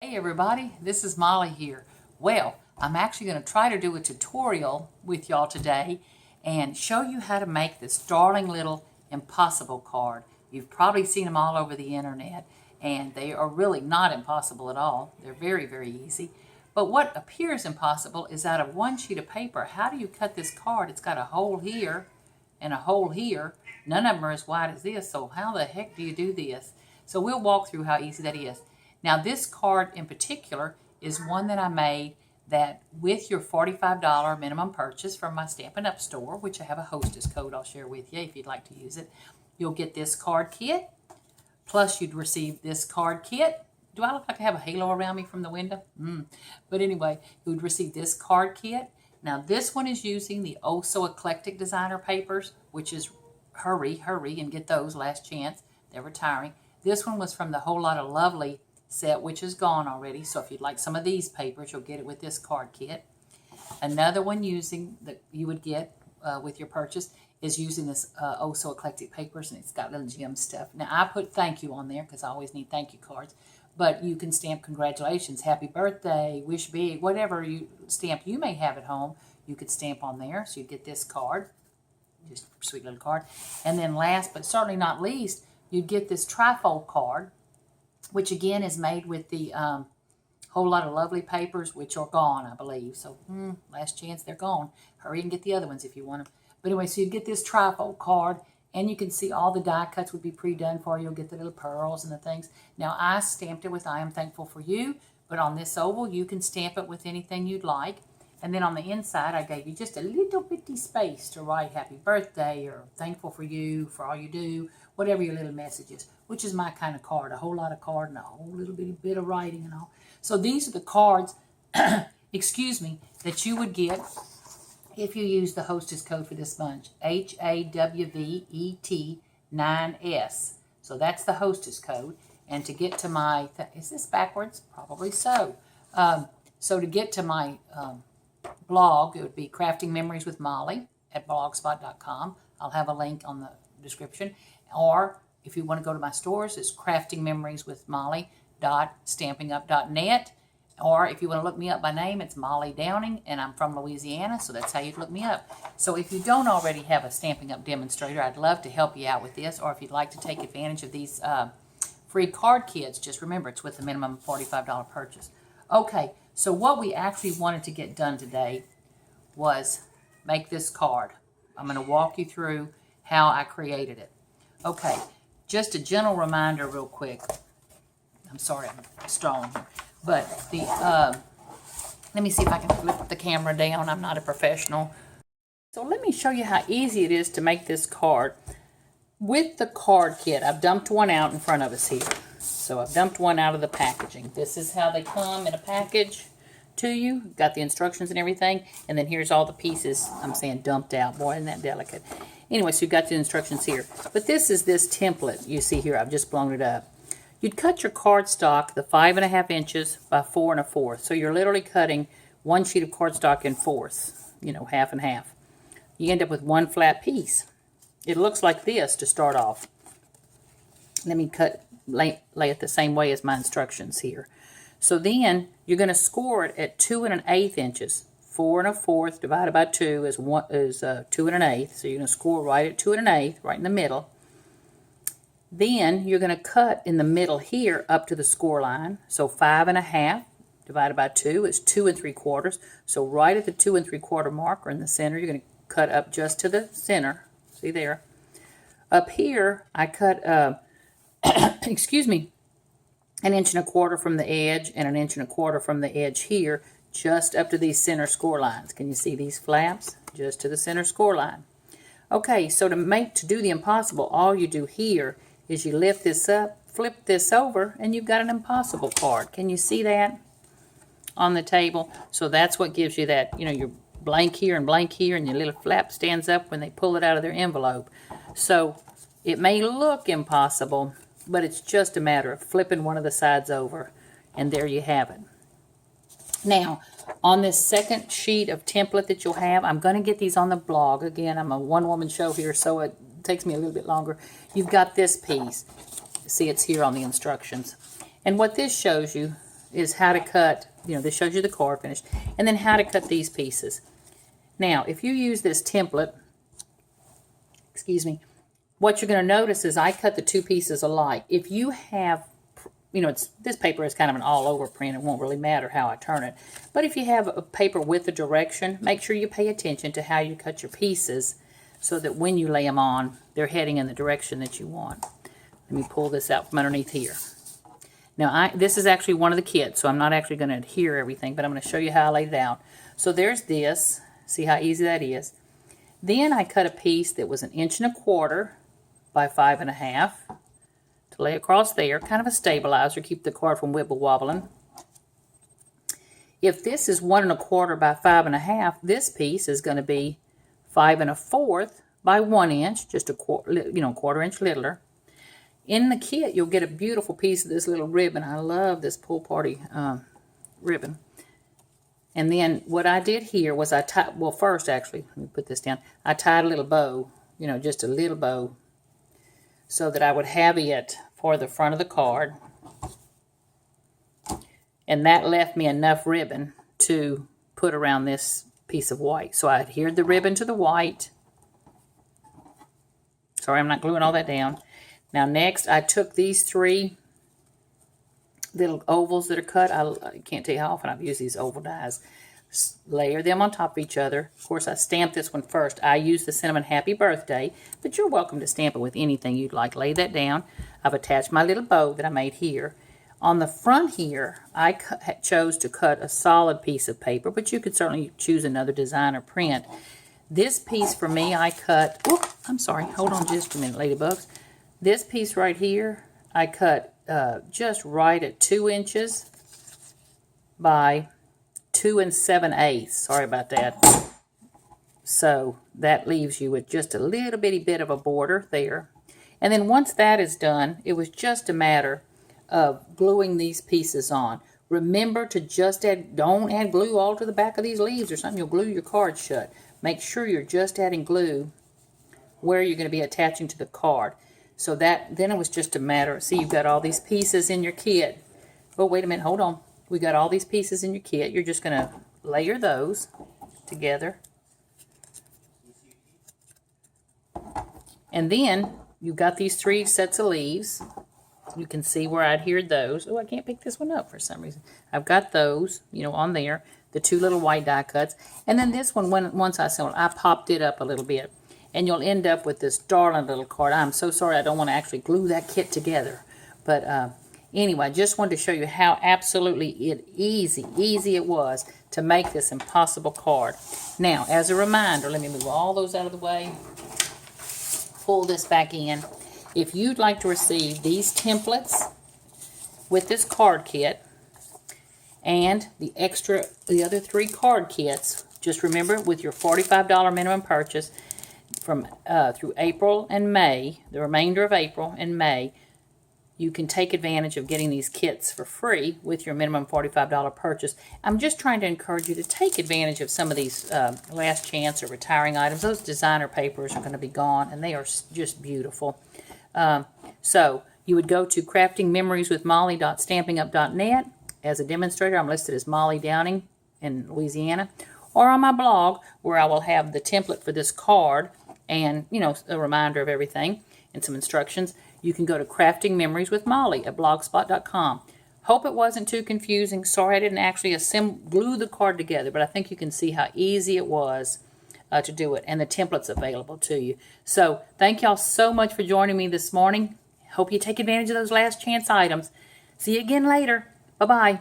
Hey everybody, this is Molly here. Well, I'm actually going to try to do a tutorial with y'all today and show you how to make this darling little impossible card. You've probably seen them all over the internet and they are really not impossible at all. They're very, very easy. But what appears impossible is out of one sheet of paper, how do you cut this card? It's got a hole here and a hole here. None of them are as wide as this, so how the heck do you do this? So we'll walk through how easy that is. Now this card in particular is one that I made that with your $45 minimum purchase from my Stampin' Up store, which I have a hostess code I'll share with you if you'd like to use it, you'll get this card kit, plus you'd receive this card kit. Do I look like I have a halo around me from the window? But anyway, you would receive this card kit. Now this one is using the Oh So Eclectic designer papers, which is hurry and get those, last chance. They're retiring. This one was from the Whole Lot of Lovely set, which is gone already. So if you'd like some of these papers, you'll get it with this card kit. Another one using that you would get with your purchase is using this Oh So Eclectic papers, and it's got little gem stuff. Now I put thank you on there because I always need thank you cards. But you can stamp congratulations, happy birthday, wish big, whatever you stamp you may have at home, you could stamp on there. So you get this card, just a sweet little card. And then last but certainly not least, you'd get this trifold card, which again is made with the Whole Lot of Lovely papers, which are gone, I believe. So last chance, they're gone. Hurry and get the other ones if you want them. But anyway, so you get this trifold card. And you can see all the die cuts would be pre-done for you. You'll get the little pearls and the things. Now, I stamped it with I Am Thankful for You. But on this oval, you can stamp it with anything you'd like. And then on the inside, I gave you just a little bitty space to write happy birthday or thankful for you, for all you do, whatever your little message is, which is my kind of card. A whole lot of card and a whole little bitty bit of writing and all. So these are the cards, excuse me, that you would get if you use the hostess code for this bunch, HAWVET9S. So that's the hostess code. And to get to my, is this backwards? Probably so. So to get to my blog, it would be Crafting Memories with Molly at blogspot.com. I'll have a link on the description. Or if you want to go to my stores, it's craftingmemorieswithmolly.stampinup.net. Or if you want to look me up by name, it's Molly Downing, and I'm from Louisiana, so that's how you'd look me up. So if you don't already have a Stampin' Up demonstrator, I'd love to help you out with this. Or if you'd like to take advantage of these free card kits, just remember it's with a minimum $45 purchase. Okay, so what we actually wanted to get done today was make this card. I'm going to walk you through how I created it. Okay, just a gentle reminder real quick. I'm sorry, I'm strong here. But the, let me see if I can flip the camera down. I'm not a professional. So let me show you how easy it is to make this card. With the card kit, I've dumped one out in front of us here. So I've dumped one out of the packaging. This is how they come in a package to you. Got the instructions and everything. And then here's all the pieces. I'm saying dumped out. Boy, isn't that delicate. Anyway, so you've got the instructions here. But this is this template you see here. I've just blown it up. You'd cut your cardstock the 5.5 inches by 4 1/4. So you're literally cutting one sheet of cardstock in fourths, you know, half and half. You end up with one flat piece. It looks like this to start off. Let me lay it the same way as my instructions here. So then you're going to score it at 2 1/8 inches. 4 1/4 divided by 2 is 2 1/8. So you're going to score right at 2 1/8, right in the middle. Then you're going to cut in the middle here up to the score line. So 5.5 divided by 2 is 2 3/4. So right at the 2 3/4 marker in the center, you're going to cut up just to the center. See there. Up here, I cut, excuse me, 1 1/4 from the edge and 1 1/4 from the edge here, just up to these center score lines. Can you see these flaps? Just to the center score line. Okay, so to do the impossible, all you do here is you lift this up, flip this over, and you've got an impossible card. Can you see that on the table? So that's what gives you that, you know, your blank here, and your little flap stands up when they pull it out of their envelope. So it may look impossible, but it's just a matter of flipping one of the sides over, and there you have it. Now, on this second sheet of template that you'll have, I'm going to get these on the blog. Again, I'm a one-woman show here, so it takes me a little bit longer. You've got this piece. See, it's here on the instructions. And what this shows you is how to cut, this shows you the card finish, and then how to cut these pieces. Now, if you use this template, excuse me, what you're going to notice is I cut the two pieces alike. If you have, this paper is kind of an all-over print. It won't really matter how I turn it. But if you have a paper with a direction, make sure you pay attention to how you cut your pieces so that when you lay them on, they're heading in the direction that you want. Let me pull this out from underneath here. Now, this is actually one of the kits, so I'm not actually going to adhere everything, but I'm going to show you how I laid it out. So there's this. See how easy that is. Then I cut a piece that was 1.25 inches by 5.5 to lay across there, kind of a stabilizer, keep the card from wibble wobbling. If this is 1.25 by 5.5, this piece is going to be 5 1/4 by 1 inch, just a quarter inch littler. In the kit, you'll get a beautiful piece of this little ribbon. I love this pool party ribbon. And then what I did here was I tied, well, first actually, let me put this down. I tied a little bow, just a little bow, so that I would have it for the front of the card. And that left me enough ribbon to put around this piece of white. So I adhered the ribbon to the white. Sorry, I'm not gluing all that down. Now next, I took these 3 little ovals that are cut. I can't tell you how often I've used these oval dies. Layer them on top of each other. Of course, I stamped this one first. I used the cinnamon happy birthday, but you're welcome to stamp it with anything you'd like. Lay that down. I've attached my little bow that I made here. On the front here, I chose to cut a solid piece of paper, but you could certainly choose another design or print. This piece for me, I cut, I'm sorry, hold on just a minute, ladybugs. This piece right here, I cut just right at 2 inches by 2 7/8. Sorry about that. So that leaves you with just a little bitty bit of a border there. And then once that is done, it was just a matter of gluing these pieces on. Remember to just don't add glue all to the back of these leaves or something. You'll glue your card shut. Make sure you're just adding glue where you're going to be attaching to the card. So then it was just a matter, see, you've got all these pieces in your kit. Oh, wait a minute, hold on. We got all these pieces in your kit. You're just going to layer those together. And then you've got these 3 sets of leaves. You can see where I adhered those. Oh, I can't pick this one up for some reason. I've got those, on there. The 2 little white die cuts. And then this one, once I assembled, I popped it up a little bit. And you'll end up with this darling little card. I'm so sorry I don't want to actually glue that kit together. But anyway, I just wanted to show you how absolutely easy it was to make this impossible card. Now, as a reminder, let me move all those out of the way. Pull this back in. If you'd like to receive these templates with this card kit and the other 3 card kits, just remember with your $45 minimum purchase, from through April and May, the remainder of April and May, you can take advantage of getting these kits for free with your minimum $45 purchase. I'm just trying to encourage you to take advantage of some of these last chance or retiring items. Those designer papers are going to be gone, and they are just beautiful. So you would go to craftingmemorieswithmolly.stampinup.net. As a demonstrator, I'm listed as Molly Downing in Louisiana. Or on my blog, where I will have the template for this card and, a reminder of everything and some instructions. You can go to craftingmemorieswithmolly at blogspot.com. Hope it wasn't too confusing. Sorry I didn't actually glue the card together, but I think you can see how easy it was to do it, and the template's available to you. So thank y'all so much for joining me this morning. Hope you take advantage of those last chance items. See you again later. Bye-bye.